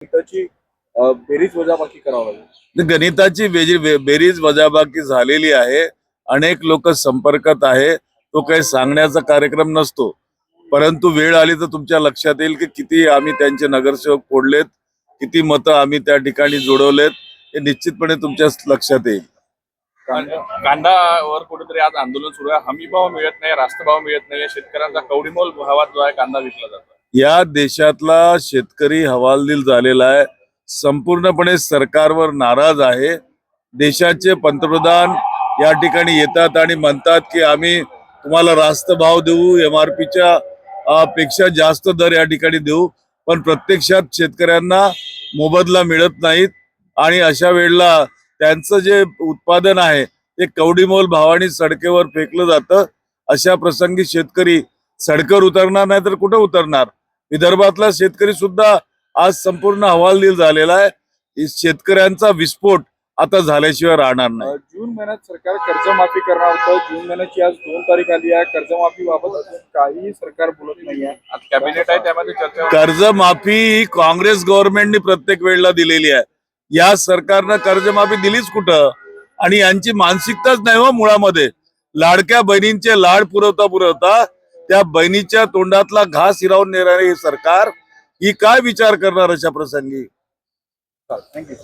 गणिताची बेरीज वजाबाकी करावी लागेल। गणिताची बेरीज वजाबाकी झालेली आहे। अनेक लोक संपर्कात आहे। तो काही सांगण्याचा कार्यक्रम नसतो, परंतु वेळ आली तर तुमच्या लक्षात येईल की किती आम्ही त्यांचे नगरसेवक फोडलेत, किती मतं आम्ही त्या ठिकाणी जोडवलेत, हे निश्चितपणे तुमच्या लक्षात येईल। कांद्यावर कुठेतरी आज आंदोलन सुरू आहे। हमी भाव मिळत नाही, रास्त भाव मिळत नाही, शेतकऱ्यांचा कवडीमोल भावात जो आहे कांदा विकला जातो। या देशातला शेतकरी हवालदिल झालेला आहे, संपूर्णपणे सरकारवर नाराज आहे। देशाचे पंतप्रधान या ठिकाणी येतात आणि म्हणतात की आम्ही तुम्हाला रास्त भाव देऊ, MRPच्या पेक्षा जास्त दर या ठिकाणी देऊ, पण प्रत्यक्षात शेतकऱ्यांना मोबदला मिळत नाहीत आणि अशा वेळेला त्यांचं जे उत्पादन आहे ते कवडीमोल भावाने सडकेवर फेकलं जातं। अशा प्रसंगी शेतकरी सडकेवर उतरणार नाही तर कुठं उतरणार? विदर्भातला शेतकरी सुद्धा आज संपूर्ण हवालदिल झालेला आहे। शेतकऱ्यांचा विस्फोट आता झाल्याशिवाय राहणार नाही। जून महिन्यात सरकार कर्जमाफी करणार होतं। जून महिन्याची आज 2 तारीख आली आहे। कर्जमाफी बाबत अजून काही सरकार बोलत नाही आहे। आज कॅबिनेट आहे, त्यामध्ये चर्चा। कर्जमाफी ही काँग्रेस गव्हर्नमेंटने प्रत्येक वेळेला दिलेली आहे। या सरकारनं कर्जमाफी दिलीच कुठं? आणि यांची मानसिकताच नाही हो मुळामध्ये। लाडक्या बहिणींचे लाड पुरवता त्या बहिणीच्या तोंडातला घास हिरावून नेणारे हे सरकार ही काय विचार करणार अशा प्रसंगी? थँक्यू।